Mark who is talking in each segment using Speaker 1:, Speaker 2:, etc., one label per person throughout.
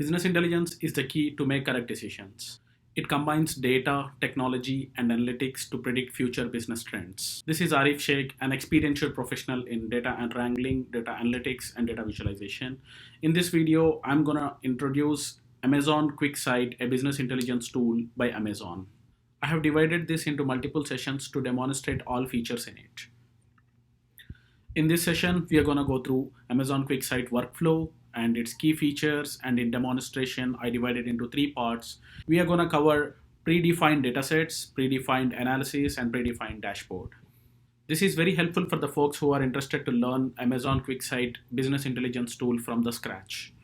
Speaker 1: Business intelligence is the key to make correct decisions. It combines data, technology, and analytics to predict future business trends. This is Arif Sheikh, an experiential professional in data and wrangling, data analytics, and data visualization. In this video, I'm gonna introduce Amazon QuickSight, a business intelligence tool by Amazon. I have divided this into multiple sessions to demonstrate all features in it. In this session, we are going to go through Amazon QuickSight workflow and its key features, and in demonstration, I divided into three parts. We are going to cover predefined datasets, predefined analysis, and predefined dashboard. This is very helpful for the folks who are interested to learn Amazon QuickSight business intelligence tool from the scratch.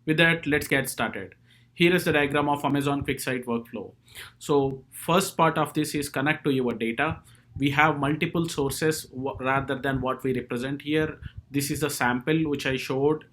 Speaker 1: With that, let's get started. Here is the diagram of Amazon QuickSight workflow. So first part of this is connect to your data. We have multiple sources rather than what we represent here. This is the sample which I showed,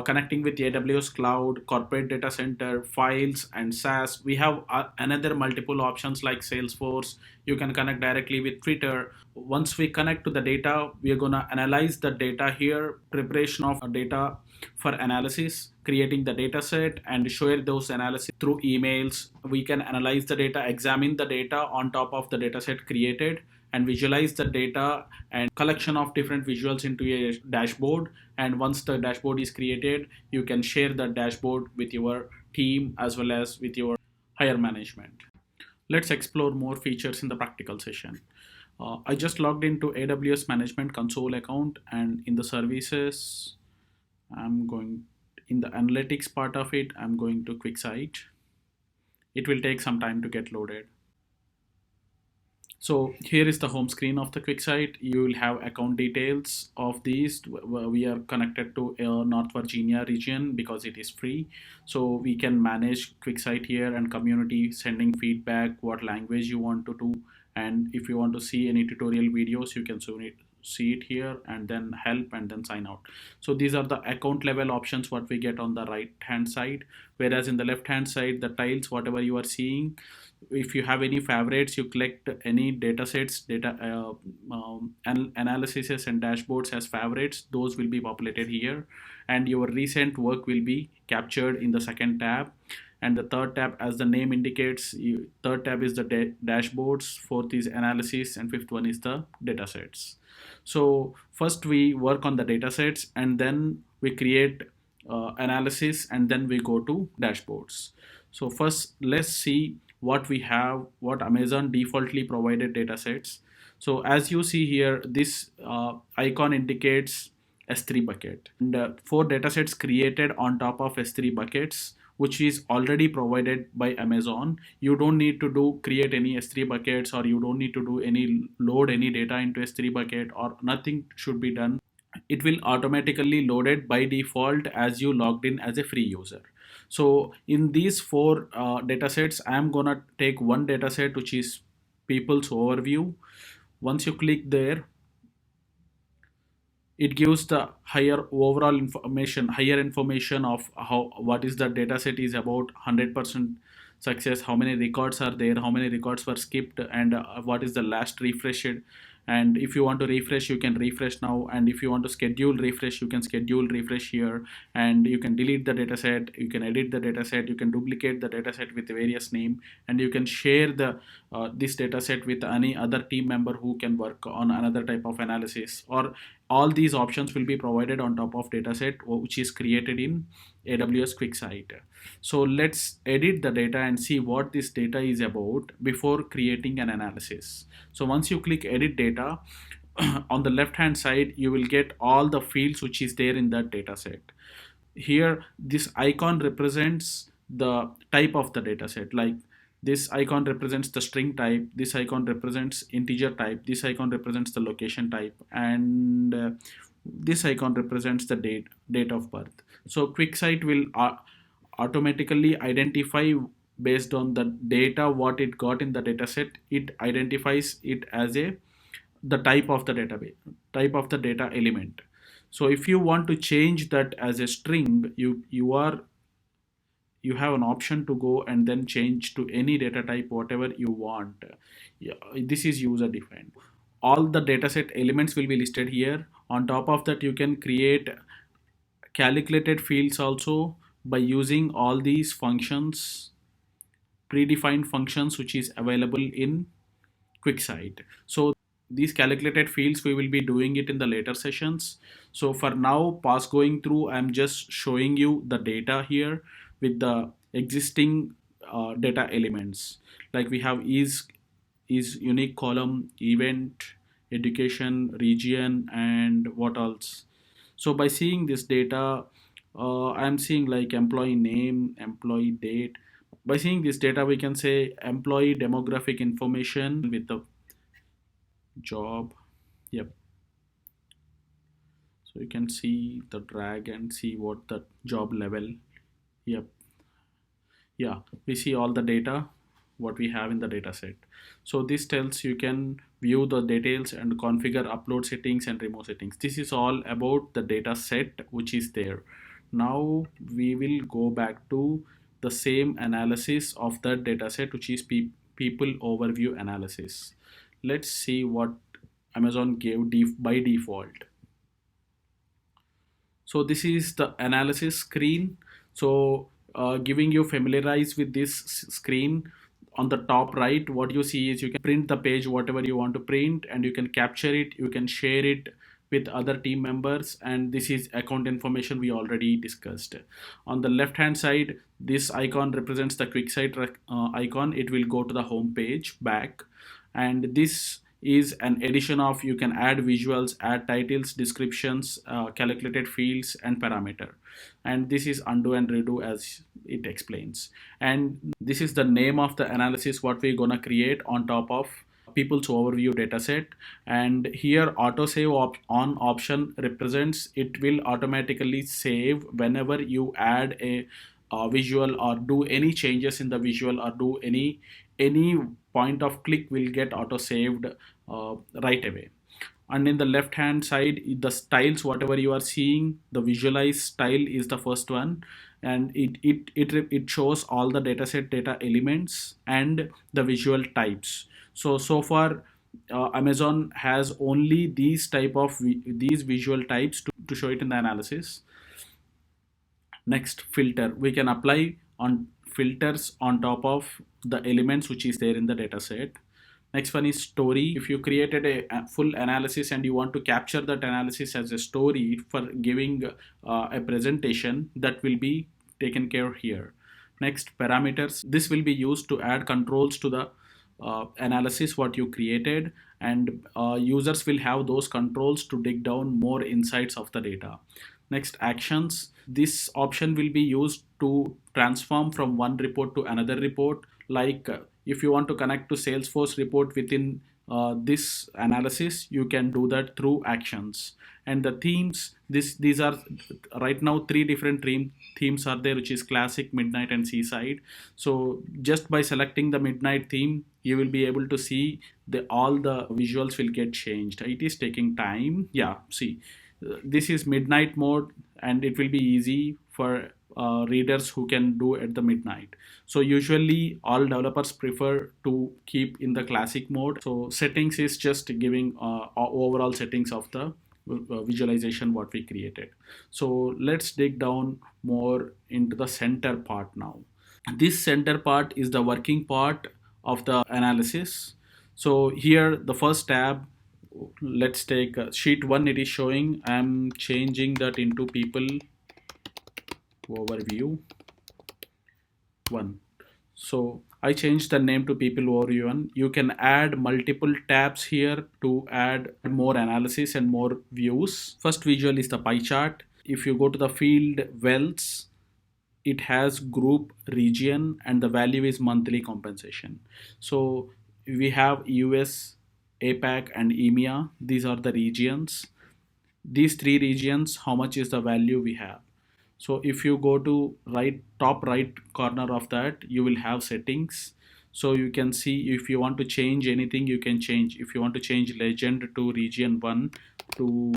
Speaker 1: connecting with AWS cloud, corporate data center, files, and SaaS. We have another multiple options like Salesforce. You can connect directly with Twitter. Once we connect to the data, we are going to analyze the data here, preparation of data for analysis, creating the data set and share those analysis through emails. We can analyze the data, examine the data on top of the data set created, and visualize the data and collection of different visuals into a dashboard. And once the dashboard is created, you can share the dashboard with your team as well as with your higher management. Let's explore more features in the practical session. I just logged into AWS Management Console account, and in the services, I'm going in the analytics part of it, I'm going to QuickSight. It will take some time to get loaded. So here is the home screen of the QuickSight. You will have account details of these. We are connected to North Virginia region because it is free. So we can manage QuickSight here and community, sending feedback, what language you want to do. And if you want to see any tutorial videos, you can see it here, and then help, and then sign out. So these are the account level options what we get on the right hand side, whereas in the left hand side, the tiles whatever you are seeing, if you have any favorites, you collect any data sets, analyses and dashboards as favorites, those will be populated here, and your recent work will be captured in the second tab. And the third tab, as the name indicates, third tab is the dashboards, fourth is analysis, and fifth one is the data sets. So first we work on the data sets, and then we create analysis, and then we go to dashboards. So first let's see what we have, what Amazon defaultly provided data sets. So as you see here, this icon indicates S3 bucket, and 4 datasets created on top of S3 buckets, which is already provided by Amazon. You don't need to create any S3 buckets, or you don't need to do any load any data into S3 bucket, or nothing should be done. It will automatically loaded by default as you logged in as a free user. So in these 4 datasets, I'm gonna take one dataset which is people's overview. Once you click there, it gives the higher overall higher information of what is the dataset is about, 100% success, how many records are there, how many records were skipped, and what is the last refreshed. And if you want to refresh, you can refresh now, and if you want to schedule refresh, you can schedule refresh here. And you can delete the dataset, you can edit the dataset, you can duplicate the dataset with various name, and you can share the this dataset with any other team member who can work on another type of analysis. Or all these options will be provided on top of dataset which is created in AWS QuickSight. So let's edit the data and see what this data is about before creating an analysis. So once you click edit data, on the left hand side, you will get all the fields which is there in that data set. Here, this icon represents the type of the data set. Like this icon represents the string type, this icon represents integer type, this icon represents the location type, and this icon represents the date of birth. So QuickSight will automatically identify based on the data what it got in the dataset. It identifies it as the type of the database, type of the data element. So if you want to change that as a string, you have an option to go and then change to any data type whatever you want. Yeah, this is user defined. All the dataset elements will be listed here. On top of that, you can create calculated fields also, by using all these functions, predefined functions which is available in QuickSight. So these calculated fields, we will be doing it in the later sessions. So for now, past going through, I'm just showing you the data here with the existing data elements. Like we have is unique column, event, education, region, and what else. So by seeing this data, I'm seeing like employee name, employee date. By seeing this data, we can say employee demographic information with the job. Yep. So you can see the drag and see what the job level. Yep. Yeah, we see all the data what we have in the data set. So this tells you can view the details and configure upload settings and remove settings. This is all about the data set which is there. Now we will go back to the same analysis of the data set, which is people overview analysis. Let's see what Amazon gave by default. So this is the analysis screen. So giving you familiarize with this screen. On the top right, what you see is you can print the page whatever you want to print, and you can capture it, you can share it with other team members, and this is account information we already discussed. On the left hand side, this icon represents the QuickSight icon. It will go to the home page back, and this is an addition of, you can add visuals, add titles, descriptions, calculated fields and parameter. And this is undo and redo as it explains. And this is the name of the analysis what we're gonna create on top of people's overview dataset. And here autosave on option represents it will automatically save whenever you add a visual or do any changes in the visual or do any point of click will get auto saved right away. And in the left hand side, the styles whatever you are seeing, the visualize style is the first one, and it shows all the dataset data elements and the visual types. So far Amazon has only these type of these visual types to show it in the analysis. Next, filter, we can apply on filters on top of the elements which is there in the data set. Next one is story. If you created a full analysis and you want to capture that analysis as a story for giving a presentation, that will be taken care here. Next, parameters. This will be used to add controls to the analysis what you created, and users will have those controls to dig down more insights of the data. Next, actions. This option will be used to transform from one report to another report. Like if you want to connect to Salesforce report within this analysis, you can do that through actions. And the themes, these are right now three different themes are there, which is classic, midnight and seaside. So just by selecting the midnight theme, you will be able to see all the visuals will get changed. It is taking time. Yeah, see, this is midnight mode, and it will be easy for readers who can do at the midnight. So usually all developers prefer to keep in the classic mode. So settings is just giving overall settings of the visualization what we created. So let's dig down more into the center part now. This center part is the working part of the analysis. So here the first tab, let's take sheet 1, it is showing. I'm changing that into people overview 1. So I changed the name to people overview 1. You can add multiple tabs here to add more analysis and more views. First visual is the pie chart. If you go to the field wells, it has group, region, and the value is monthly compensation. So we have US, APAC and EMEA. These are the regions. These three regions, how much is the value we have? So if you go to top right corner of that, you will have settings. So you can see if you want to change anything, you can change. If you want to change legend to region 1 to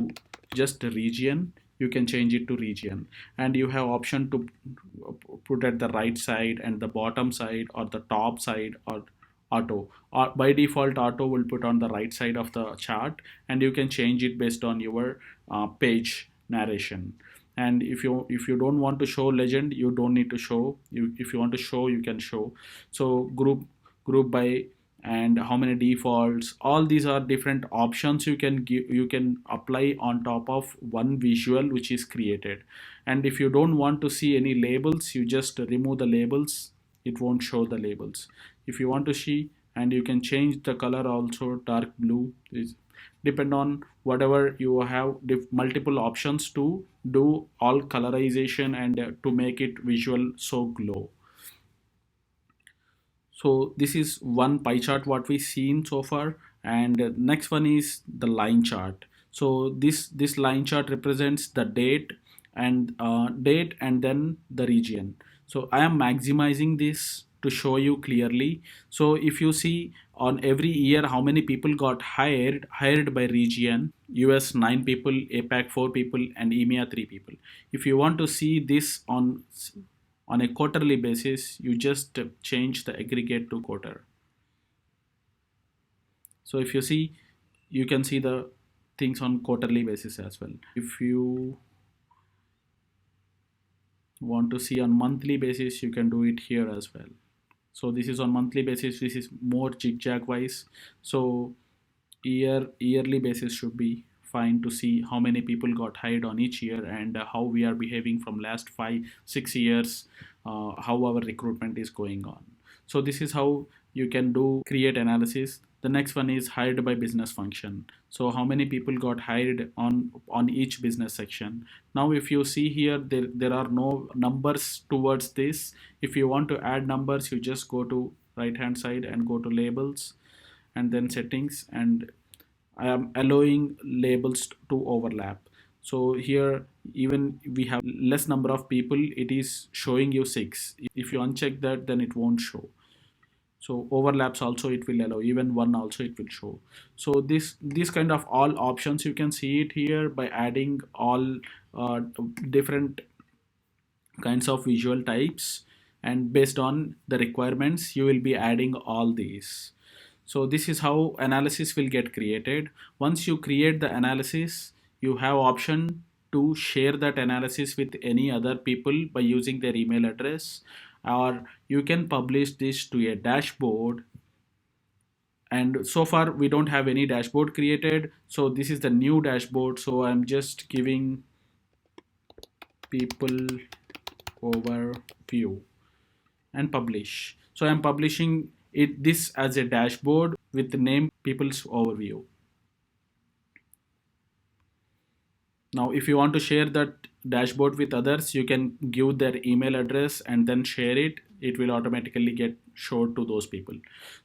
Speaker 1: just region, you can change it to region. And you have option to put at the right side and the bottom side or the top side or auto. Or by default, auto will put on the right side of the chart, and you can change it based on your page narration. And if you don't want to show legend, you don't need to show. If you want to show, you can show. So group by, and how many defaults, all these are different options you can give, you can apply on top of one visual which is created. And if you don't want to see any labels, you just remove the labels, it won't show the labels. If you want to see, and you can change the color also, dark blue is depend on whatever you have, multiple options to do all colorization and to make it visual so glow. So this is one pie chart what we seen so far, and next one is the line chart. So this line chart represents the date and then the region. So I am maximizing this to show you clearly. So if you see on every year how many people got hired by region: US 9 people, APAC 4 people, and EMEA 3 people. If you want to see this on a quarterly basis, you just change the aggregate to quarter. So if you see, you can see the things on quarterly basis as well. If you want to see on monthly basis, you can do it here as well. So this is on monthly basis, this is more zigzag wise. So yearly basis should be fine to see how many people got hired on each year, and how we are behaving from last 5 6 years, how our recruitment is going on. So this is how you can do create analysis. The next one is hired by business function. So how many people got hired on each business section. Now if you see here, there are no numbers towards this. If you want to add numbers, you just go to right hand side and go to labels, and then settings, and I am allowing labels to overlap. So here, even we have less number of people, it is showing you 6. If you uncheck that, then it won't show. So overlaps also it will allow, even 1 also it will show. So this kind of all options you can see it here by adding all different kinds of visual types, and based on the requirements you will be adding all these. So this is how analysis will get created. Once you create the analysis, you have option to share that analysis with any other people by using their email address, or you can publish this to a dashboard. And so far we don't have any dashboard created, so this is the new dashboard. So I'm just giving people overview and publish. So I'm publishing it this as a dashboard with the name people's overview. Now if you want to share that dashboard with others, you can give their email address and then share it. It will automatically get showed to those people.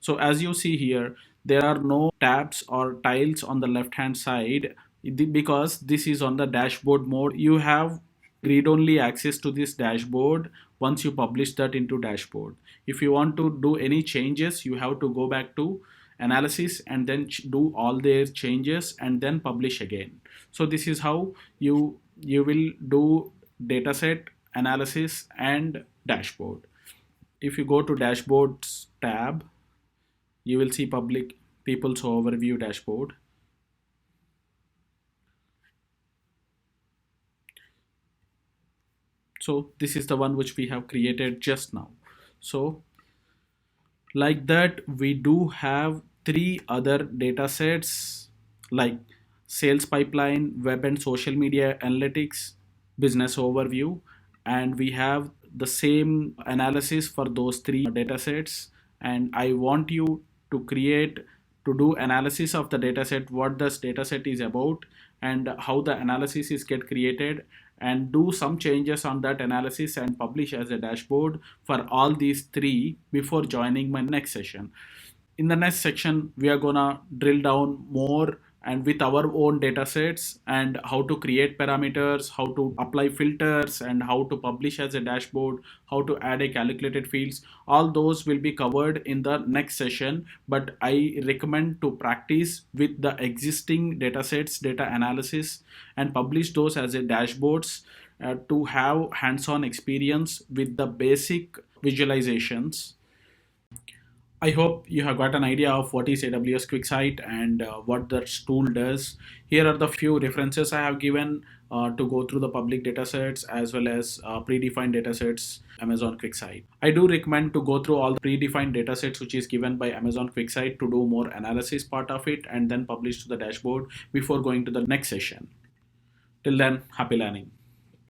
Speaker 1: So as you see here, there are no tabs or tiles on the left hand side because this is on the dashboard mode. You have read-only access to this dashboard once you publish that into dashboard. If you want to do any changes, you have to go back to analysis and then do all their changes and then publish again. So this is how you will do dataset analysis and dashboard. If you go to dashboards tab, you will see public people's overview dashboard. So this is the one which we have created just now. So like that, we do have 3 other data sets like sales pipeline, web and social media analytics, business overview, and we have the same analysis for those 3 data sets. And I want you to create, to do analysis of the data set, what this data set is about, and how the analysis is get created, and do some changes on that analysis and publish as a dashboard for all these 3 before joining my next session. In the next section, we are gonna drill down more and with our own data sets, and how to create parameters, how to apply filters, and how to publish as a dashboard, how to add a calculated fields. All those will be covered in the next session, but I recommend to practice with the existing data sets, data analysis, and publish those as a dashboards to have hands-on experience with the basic visualizations. I hope you have got an idea of what is AWS QuickSight and what that tool does. Here are the few references I have given to go through the public datasets as well as predefined datasets Amazon QuickSight. I do recommend to go through all the predefined datasets which is given by Amazon QuickSight to do more analysis part of it and then publish to the dashboard before going to the next session. Till then, happy learning.